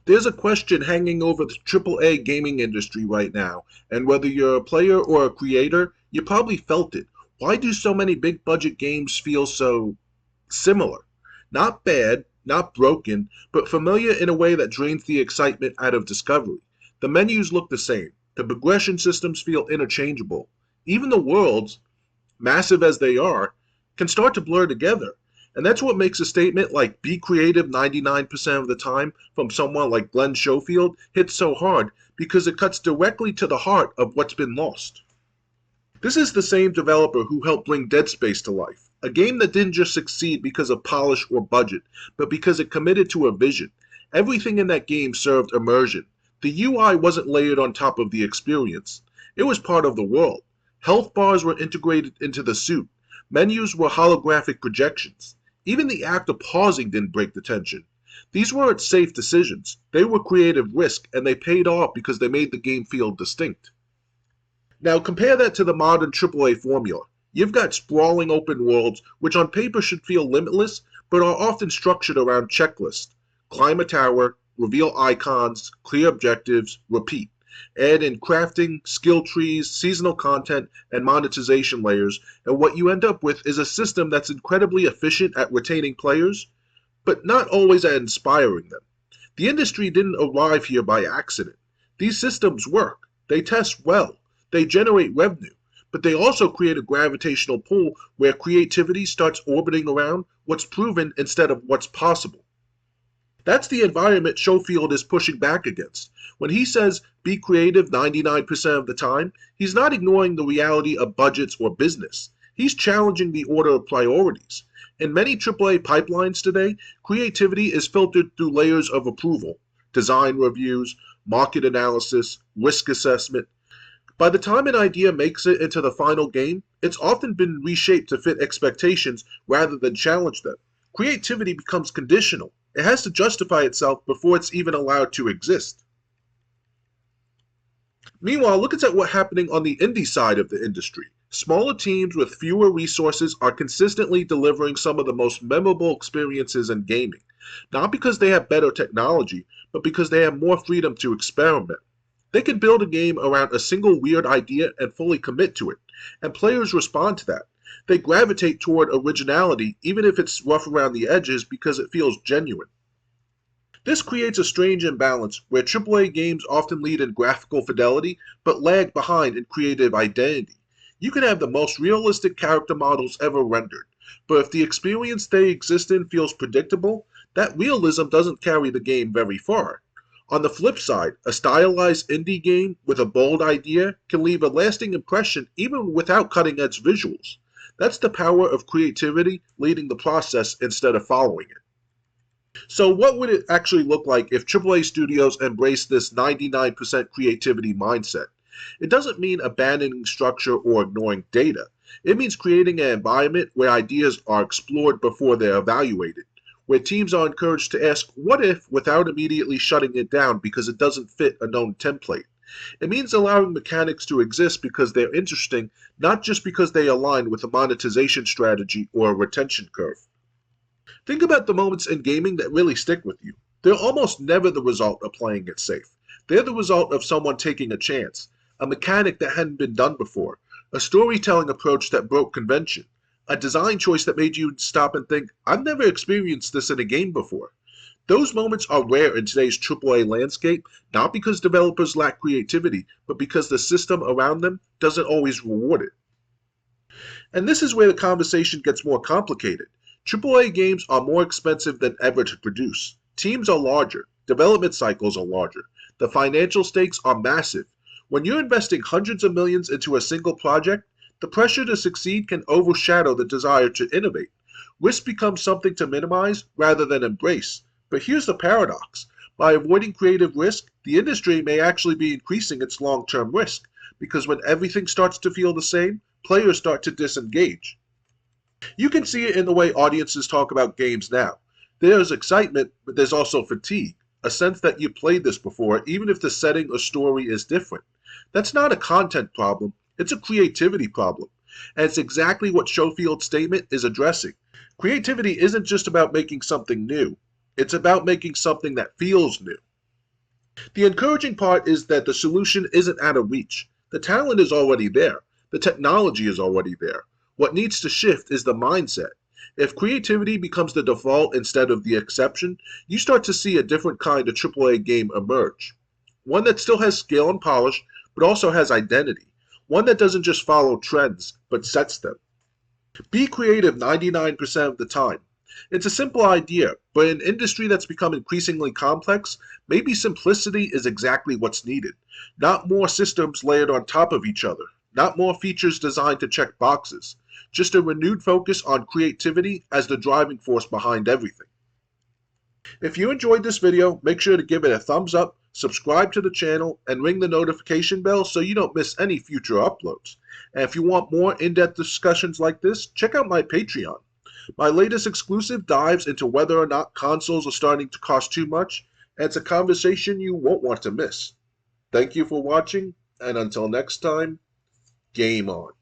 There's a question hanging over the AAA gaming industry right now, and whether you're a player or a creator, you probably felt it. Why do so many big budget games feel so similar? Not bad, not broken, but familiar in a way that drains the excitement out of discovery. The menus look the same, the progression systems feel interchangeable. Even the worlds, massive as they are, can start to blur together. And that's what makes a statement like be creative 99% of the time from someone like Glen Schofield hit so hard because it cuts directly to the heart of what's been lost. This is the same developer who helped bring Dead Space to life, a game that didn't just succeed because of polish or budget, but because it committed to a vision. Everything in that game served immersion. The UI wasn't layered on top of the experience. It was part of the world. Health bars were integrated into the suit. Menus were holographic projections. Even the act of pausing didn't break the tension. These weren't safe decisions. They were creative risk, and they paid off because they made the game feel distinct. Now compare that to the modern AAA formula. You've got sprawling open worlds, which on paper should feel limitless, but are often structured around checklists. Climb a tower, reveal icons, clear objectives, repeat. Add in crafting, skill trees, seasonal content, and monetization layers, and what you end up with is a system that's incredibly efficient at retaining players, but not always at inspiring them. The industry didn't arrive here by accident. These systems work. They test well. They generate revenue, but they also create a gravitational pull where creativity starts orbiting around what's proven instead of what's possible. That's the environment Schofield is pushing back against. When he says be creative 99% of the time, he's not ignoring the reality of budgets or business. He's challenging the order of priorities. In many AAA pipelines today, creativity is filtered through layers of approval, design reviews, market analysis, risk assessment. By the time an idea makes it into the final game, it's often been reshaped to fit expectations rather than challenge them. Creativity becomes conditional. It has to justify itself before it's even allowed to exist. Meanwhile, look at what's happening on the indie side of the industry. Smaller teams with fewer resources are consistently delivering some of the most memorable experiences in gaming, not because they have better technology, but because they have more freedom to experiment. They can build a game around a single weird idea and fully commit to it, and players respond to that. They gravitate toward originality even if it's rough around the edges because it feels genuine. This creates a strange imbalance where AAA games often lead in graphical fidelity but lag behind in creative identity. You can have the most realistic character models ever rendered, but if the experience they exist in feels predictable, that realism doesn't carry the game very far. On the flip side, a stylized indie game with a bold idea can leave a lasting impression even without cutting-edge visuals. That's the power of creativity leading the process instead of following it. So what would it actually look like if AAA studios embraced this 99% creativity mindset? It doesn't mean abandoning structure or ignoring data. It means creating an environment where ideas are explored before they're evaluated, where teams are encouraged to ask what if without immediately shutting it down because it doesn't fit a known template. It means allowing mechanics to exist because they're interesting, not just because they align with a monetization strategy or a retention curve. Think about the moments in gaming that really stick with you. They're almost never the result of playing it safe. They're the result of someone taking a chance, a mechanic that hadn't been done before, a storytelling approach that broke convention, a design choice that made you stop and think, I've never experienced this in a game before. Those moments are rare in today's AAA landscape, not because developers lack creativity, but because the system around them doesn't always reward it. And this is where the conversation gets more complicated. AAA games are more expensive than ever to produce. Teams are larger. Development cycles are larger. The financial stakes are massive. When you're investing hundreds of millions into a single project, the pressure to succeed can overshadow the desire to innovate. Risk becomes something to minimize rather than embrace. But here's the paradox. By avoiding creative risk, the industry may actually be increasing its long-term risk, because when everything starts to feel the same, players start to disengage. You can see it in the way audiences talk about games now. There's excitement, but there's also fatigue, a sense that you've played this before, even if the setting or story is different. That's not a content problem, it's a creativity problem. And it's exactly what Schofield's statement is addressing. Creativity isn't just about making something new, it's about making something that feels new. The encouraging part is that the solution isn't out of reach. The talent is already there. The technology is already there. What needs to shift is the mindset. If creativity becomes the default instead of the exception, you start to see a different kind of AAA game emerge. One that still has skill and polish, but also has identity. One that doesn't just follow trends, but sets them. Be creative 99% of the time. It's a simple idea, but in an industry that's become increasingly complex, maybe simplicity is exactly what's needed. Not more systems layered on top of each other, not more features designed to check boxes, just a renewed focus on creativity as the driving force behind everything. If you enjoyed this video, make sure to give it a thumbs up, subscribe to the channel, and ring the notification bell so you don't miss any future uploads. And if you want more in-depth discussions like this, check out my Patreon. My latest exclusive dives into whether or not consoles are starting to cost too much, and it's a conversation you won't want to miss. Thank you for watching, and until next time, game on.